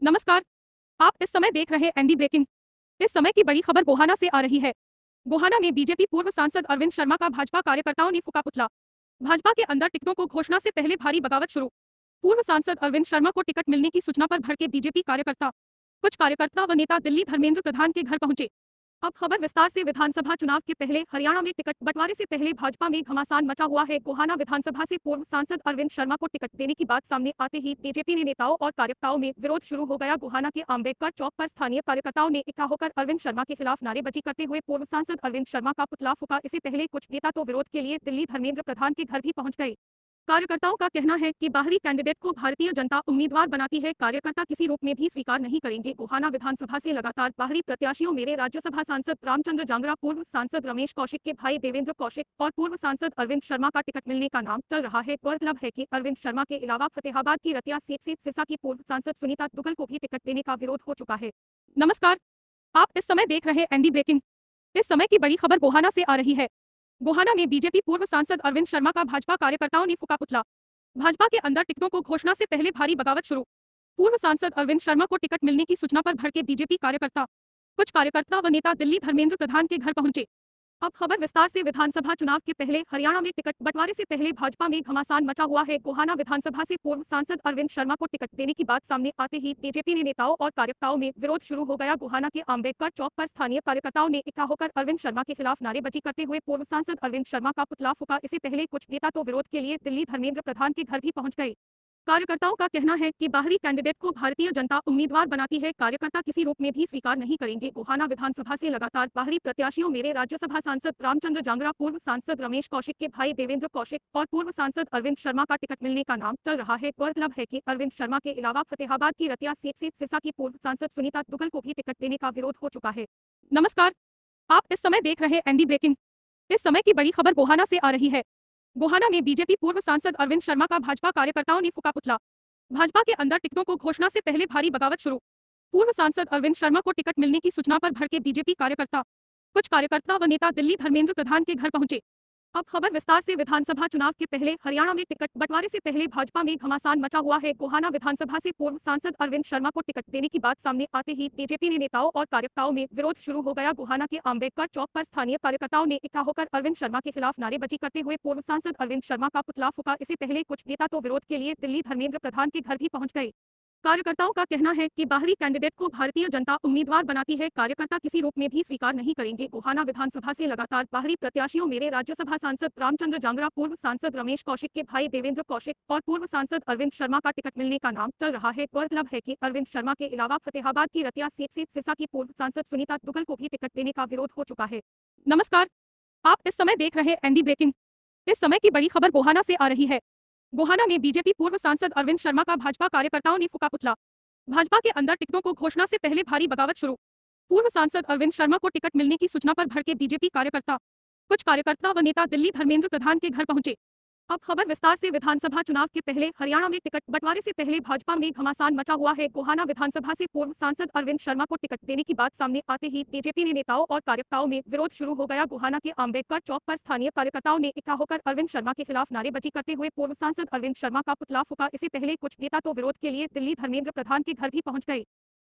नमस्कार। आप इस समय देख रहे एनडी ब्रेकिंग। इस समय की बड़ी खबर गोहाना से आ रही है। गोहाना में बीजेपी पूर्व सांसद अरविंद शर्मा का भाजपा कार्यकर्ताओं ने फूका पुतला। भाजपा के अंदर टिकटों को घोषणा से पहले भारी बगावत शुरू। पूर्व सांसद अरविंद शर्मा को टिकट मिलने की सूचना पर भड़के बीजेपी कार्यकर्ता। कुछ कार्यकर्ता व नेता दिल्ली धर्मेंद्र प्रधान के घर पहुंचे। अब खबर विस्तार से। विधानसभा चुनाव के पहले हरियाणा में टिकट बंटवारे से पहले भाजपा में घमासान मचा हुआ है। गोहाना विधानसभा से पूर्व सांसद अरविंद शर्मा को टिकट देने की बात सामने आते ही बीजेपी ने नेताओं और कार्यकर्ताओं में विरोध शुरू हो गया। गोहाना के अम्बेडकर चौक पर स्थानीय कार्यकर्ताओं ने इकट्ठा होकर अरविंद शर्मा के खिलाफ नारेबाजी करते हुए पूर्व सांसद अरविंद शर्मा का पुतला फूका। इससे पहले कुछ नेता तो विरोध के लिए दिल्ली धर्मेंद्र प्रधान के घर भी पहुंच गए। कार्यकर्ताओं का कहना है कि बाहरी कैंडिडेट को भारतीय जनता उम्मीदवार बनाती है, कार्यकर्ता किसी रूप में भी स्वीकार नहीं करेंगे। गोहाना विधानसभा से लगातार बाहरी प्रत्याशियों मेरे राज्यसभा सांसद रामचंद्र जांगरा, पूर्व सांसद रमेश कौशिक के भाई देवेंद्र कौशिक और पूर्व सांसद अरविंद शर्मा का टिकट मिलने का नाम चल रहा है। गौरतलब है कि अरविंद शर्मा के अलावा फतेहाबाद की रतिया सीट से सिरसा की पूर्व सांसद सुनीता दुग्गल को भी टिकट देने का विरोध हो चुका है। नमस्कार। आप इस समय देख रहे एनडी ब्रेकिंग। इस समय की बड़ी खबर गोहाना से आ रही है। गोहाना में बीजेपी पूर्व सांसद अरविंद शर्मा का भाजपा कार्यकर्ताओं ने फूका पुतला। भाजपा के अंदर टिकटों को घोषणा से पहले भारी बगावत शुरू। पूर्व सांसद अरविंद शर्मा को टिकट मिलने की सूचना पर भड़के बीजेपी कार्यकर्ता। कुछ कार्यकर्ता व नेता दिल्ली धर्मेंद्र प्रधान के घर पहुंचे। अब खबर विस्तार से। विधानसभा चुनाव के पहले हरियाणा में टिकट बंटवारे से पहले भाजपा में घमासान मचा हुआ है। गोहाना विधानसभा से पूर्व सांसद अरविंद शर्मा को टिकट देने की बात सामने आते ही बीजेपी ने नेताओं और कार्यकर्ताओं में विरोध शुरू हो गया। गोहाना के अम्बेडकर चौक पर स्थानीय कार्यकर्ताओं ने इकट्ठा होकर अरविंद शर्मा के खिलाफ नारेबाजी करते हुए पूर्व सांसद अरविंद शर्मा का पुतला फूका। इससे पहले कुछ नेता तो विरोध के लिए दिल्ली धर्मेंद्र प्रधान के घर भी पहुंच गए। कार्यकर्ताओं का कहना है कि बाहरी कैंडिडेट को भारतीय जनता उम्मीदवार बनाती है, कार्यकर्ता किसी रूप में भी स्वीकार नहीं करेंगे। गोहाना विधानसभा से लगातार बाहरी प्रत्याशियों मेरे राज्यसभा सांसद रामचंद्र जांगरा, पूर्व सांसद रमेश कौशिक के भाई देवेंद्र कौशिक और पूर्व सांसद अरविंद शर्मा का टिकट मिलने का नाम चल रहा है। गौरतलब है कि अरविंद शर्मा के अलावा फतेहाबाद की रतिया सीट से सिरसा की पूर्व सांसद सुनीता दुग्गल को भी टिकट देने का विरोध हो चुका है। नमस्कार। आप इस समय देख रहे एनडी ब्रेकिंग। इस समय की बड़ी खबर गोहाना से आ रही है। गोहाना में बीजेपी पूर्व सांसद अरविंद शर्मा का भाजपा कार्यकर्ताओं ने फूका पुतला। भाजपा के अंदर टिकटों को घोषणा से पहले भारी बगावत शुरू। पूर्व सांसद अरविंद शर्मा को टिकट मिलने की सूचना पर भड़के बीजेपी कार्यकर्ता। कुछ कार्यकर्ता व नेता दिल्ली धर्मेंद्र प्रधान के घर पहुंचे। अब खबर विस्तार से। विधानसभा चुनाव के पहले हरियाणा में टिकट बंटवारे से पहले भाजपा में घमासान मचा हुआ है। गोहाना विधानसभा से पूर्व सांसद अरविंद शर्मा को टिकट देने की बात सामने आते ही बीजेपी ने नेताओं और कार्यकर्ताओं में विरोध शुरू हो गया। गोहाना के अम्बेडकर चौक पर स्थानीय कार्यकर्ताओं ने इकट्ठा होकर अरविंद शर्मा के खिलाफ नारेबाजी करते हुए पूर्व सांसद अरविंद शर्मा का पुतला फूका। इससे पहले कुछ नेता तो विरोध के लिए दिल्ली धर्मेंद्र प्रधान के घर भी पहुंच गए। कार्यकर्ताओं का कहना है कि बाहरी कैंडिडेट को भारतीय जनता उम्मीदवार बनाती है, कार्यकर्ता किसी रूप में भी स्वीकार नहीं करेंगे। गोहाना विधानसभा से लगातार बाहरी प्रत्याशियों मेरे राज्यसभा सांसद रामचंद्र जांगरा, पूर्व सांसद रमेश कौशिक के भाई देवेंद्र कौशिक और पूर्व सांसद अरविंद शर्मा का टिकट मिलने का नाम चल रहा है। गौरतलब है कि अरविंद शर्मा के अलावा फतेहाबाद की रतिया सीट से सिरसा की पूर्व सांसद सुनीता दुग्गल को भी टिकट देने का विरोध हो चुका है। नमस्कार। आप इस समय देख रहे एनडी ब्रेकिंग। इस समय की बड़ी खबर गोहाना से आ रही है। गोहाना में बीजेपी पूर्व सांसद अरविंद शर्मा का भाजपा कार्यकर्ताओं ने फूका पुतला। भाजपा के अंदर टिकटों को घोषणा से पहले भारी बगावत शुरू। पूर्व सांसद अरविंद शर्मा को टिकट मिलने की सूचना पर भड़के बीजेपी कार्यकर्ता। कुछ कार्यकर्ता व नेता दिल्ली धर्मेंद्र प्रधान के घर पहुंचे। अब खबर विस्तार से। विधानसभा चुनाव के पहले हरियाणा में टिकट बंटवारे से पहले भाजपा में घमासान मचा हुआ है। गोहाना विधानसभा से पूर्व सांसद अरविंद शर्मा को टिकट देने की बात सामने आते ही बीजेपी ने नेताओं और कार्यकर्ताओं में विरोध शुरू हो गया। गोहाना के अम्बेडकर चौक पर स्थानीय कार्यकर्ताओं ने इकट्ठा होकर अरविंद शर्मा के खिलाफ नारेबाजी करते हुए पूर्व सांसद अरविंद शर्मा का पुतला फूका। इससे पहले कुछ नेता तो विरोध के लिए दिल्ली धर्मेंद्र प्रधान के घर भी पहुंच गए।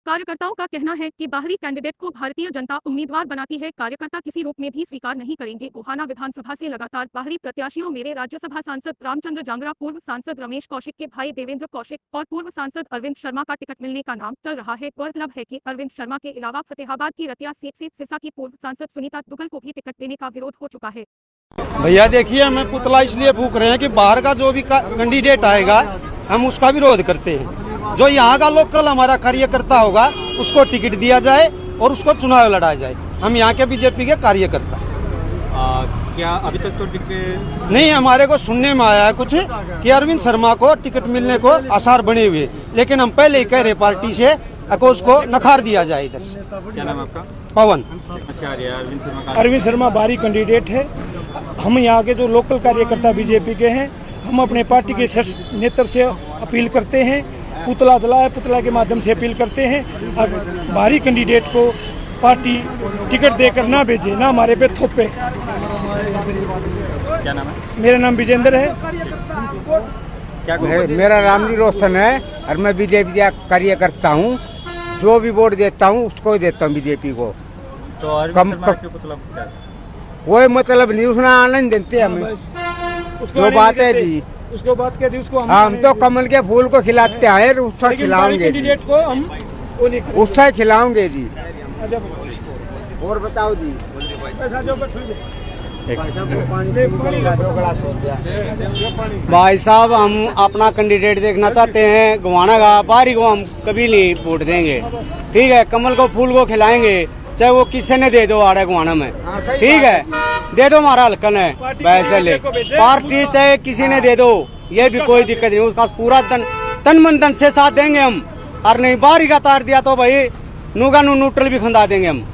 कार्यकर्ताओं का कहना है कि बाहरी कैंडिडेट को भारतीय जनता उम्मीदवार बनाती है, कार्यकर्ता किसी रूप में भी स्वीकार नहीं करेंगे। गोहाना विधानसभा से लगातार बाहरी प्रत्याशियों मेरे राज्यसभा सांसद रामचंद्र जांगरा, पूर्व सांसद रमेश कौशिक के भाई देवेंद्र कौशिक और पूर्व सांसद अरविंद शर्मा का टिकट मिलने का नाम चल रहा है। गौरतलब है कि अरविंद शर्मा के अलावा फतेहाबाद की रतिया सीट से सिरसा की पूर्व सांसद सुनीता दुग्गल को भी टिकट देने का विरोध हो चुका है। भैया देखिए, हमें पुतला इसलिए फूक रहे हैं कि बाहर का जो भी कैंडिडेट आएगा हम उसका विरोध करते हैं। जो यहाँ का लोकल हमारा कार्यकर्ता होगा उसको टिकट दिया जाए और उसको चुनाव लड़ाया जाए। हम यहाँ के बीजेपी के कार्यकर्ता। क्या अभी तक तो टिकट नहीं, हमारे को सुनने में आया है कुछ कि अरविंद शर्मा को टिकट मिलने को आसार बने हुए, लेकिन हम पहले ही कह रहे पार्टी से को उसको नकार दिया जाए। इधर से क्या नाम आपका? पवन। अच्छा, अरविंद शर्मा बाहरी कैंडिडेट है। हम यहाँ के जो लोकल कार्यकर्ता बीजेपी के हैं, हम अपने पार्टी के नेतृत्व से अपील करते हैं, पुतला जलाए, पुतला के माध्यम से अपील करते हैं बाहरी कैंडिडेट को पार्टी टिकट देकर ना भेजे, ना हमारे पे थोपे। क्या नाम है? मेरा नाम विजेंद्र है। क्या कहोगे? मेरा रामजी रोशन है और मैं बीजेपी का कार्य करता हूँ। जो भी वोट देता हूँ उसको ही देता हूँ बीजेपी को। तो अरविंद कम- शर्मा कम- क्यों पुतला फूका है? कोई मतलब नहीं, उसने आनंद देते हमें। उसको जो आने बात नहीं है देते। जी, उसको बात कह दी, उसको हम आने तो नहीं कमल के फूल को खिलाते हैं, उसका लेकिन बारी खिलाओगे जी, कैंडिडेट को हम वो नहीं करेंगे। उसका खिलाओगे जी। अच्छा, और बताओ जी, पैसा जो बैठ लीजिए। भाई साहब, हम अपना कैंडिडेट देखना चाहते हैं गोवाना का। बाहरी को हम कभी नहीं वोट देंगे, ठीक है। कमल को फूल को खिलाएंगे, चाहे वो किसी ने दे दो आड़े गोवाना में, ठीक है। दे दो, हमारा हल्कन है वैसे ले पार्टी, चाहे किसी ने दे दो, ये भी कोई दिक्कत नहीं। उसका पूरा तन मन धन से साथ देंगे हम। और नहीं बाहरी का तार दिया तो भाई नूगा न्यूट्रल भी खंदा देंगे हम,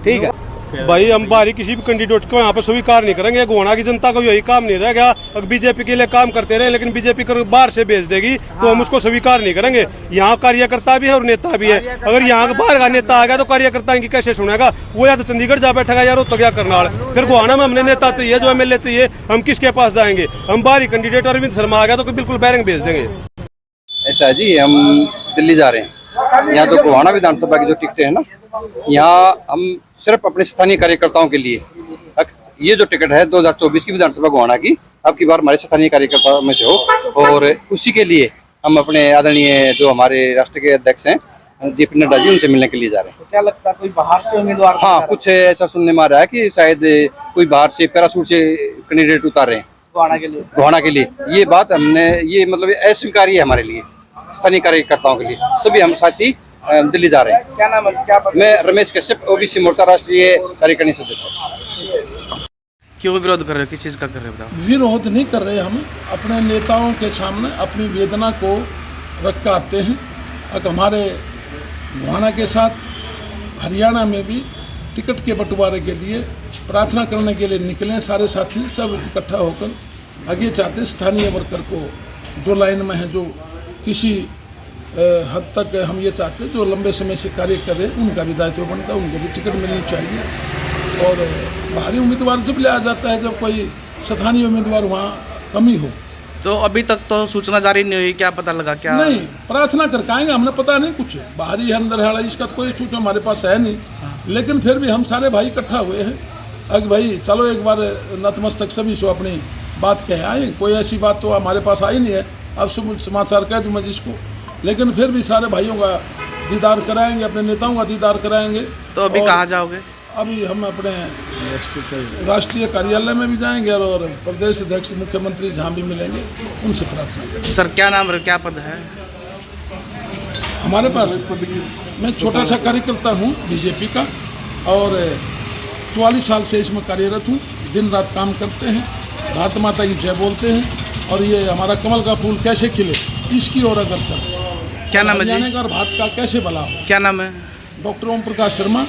ठीक है। भाई हम बाहरी किसी भी कैंडिडेट को यहाँ पे स्वीकार नहीं करेंगे। गोवाना की जनता को यही काम नहीं रहेगा। अगर बीजेपी के लिए काम करते रहे लेकिन बीजेपी को बाहर से भेज देगी तो हम उसको स्वीकार नहीं करेंगे। यहाँ कार्यकर्ता भी है और नेता भी है। अगर यहाँ का बाहर का नेता आ गया तो कार्यकर्ता इनकी कैसे सुनेगा? वो या तो चंडीगढ़ जा बैठेगा यार, तो क्या करना है। फिर गोवाना में हमने नेता चाहिए, जो एमएलए चाहिए, हम किसके पास जाएंगे? हम बाहरी कैंडिडेट अरविंद शर्मा आ गया तो बिल्कुल बैरंग भेज देंगे। ऐसा है जी, हम दिल्ली जा रहे हैं। यहाँ जो गोहाना विधानसभा की जो टिकटें हैं ना, यहाँ हम सिर्फ अपने स्थानीय कार्यकर्ताओं के लिए, ये जो टिकट है 2024 की विधानसभा गोहाना की, अब की बार हमारे स्थानीय कार्यकर्ताओं में से हो, और उसी के लिए हम अपने आदरणीय जो हमारे राष्ट्र के अध्यक्ष हैं जेपी नड्डा जी, उनसे मिलने के लिए जा रहे हैं। तो क्या लगता है कोई बाहर से उम्मीदवार? हाँ, कुछ ऐसा सुनने में आ रहा है कि शायद कोई बाहर से पैराशूट से कैंडिडेट उतार रहे हैं गोवाना के लिए। गोहाना के लिए। ये बात हमने, ये मतलब अस्वीकार्य है हमारे लिए, स्थानीय कार्यकर्ताओं के लिए। सभी हम साथी दिल्ली जा रहे हैं। क्या नाम है? क्या पद? मैं रमेश कश्यप, ओबीसी मोर्चा राष्ट्रीय कार्यकारिणी सदस्य। क्यों विरोध कर रहे हो? किस चीज़ का कर रहे हो बताओ? विरोध नहीं कर रहे, हम अपने नेताओं के सामने अपनी वेदना को रख कर आते हैं। अब हमारे गोहाना के साथ हरियाणा में भी टिकट के बंटवारे के लिए प्रार्थना करने के लिए निकले सारे साथी, सब इकट्ठा होकर आगे चाहते स्थानीय वर्कर को जो लाइन में है, जो किसी हद तक हम ये चाहते हैं जो लंबे समय से कार्य कर रहे हैं, उनका भी दायित्व बनता है, उनको भी टिकट मिलनी चाहिए। और बाहरी उम्मीदवार जब लिया जाता है जब कोई स्थानीय उम्मीदवार वहाँ कमी हो। तो अभी तक तो सूचना जारी नहीं हुई, क्या पता लगा? क्या नहीं, प्रार्थना कर आएंगे, हमने पता नहीं कुछ बाहरी है अंदर है, इसका तो कोई सूचना हमारे पास है नहीं। लेकिन फिर भी हम सारे भाई इकट्ठा हुए हैं। अगर भाई चलो एक बार नतमस्तक सभी से अपनी बात कह आए। कोई ऐसी बात तो हमारे पास आई नहीं है, अब समाचार कह दूँ मैं जिसको। लेकिन फिर भी सारे भाइयों का दीदार कराएंगे, अपने नेताओं का दीदार कराएंगे। तो अभी कहाँ जाओगे? अभी हम अपने राष्ट्रीय कार्यालय में भी जाएंगे और प्रदेश अध्यक्ष मुख्यमंत्री जहाँ भी मिलेंगे उनसे प्रार्थना करेंगे। सर क्या नाम है, क्या पद है हमारे पास? मैं छोटा सा कार्यकर्ता हूँ बीजेपी का और 44 साल से इसमें कार्यरत हूँ। दिन रात काम करते हैं, भारत माता की जय बोलते हैं और ये हमारा कमल का फूल कैसे खिले इसकी ओर अग्रसर। क्या नाम है जी? और भारत का कैसे भला हो। क्या नाम है? डॉक्टर ओम प्रकाश शर्मा।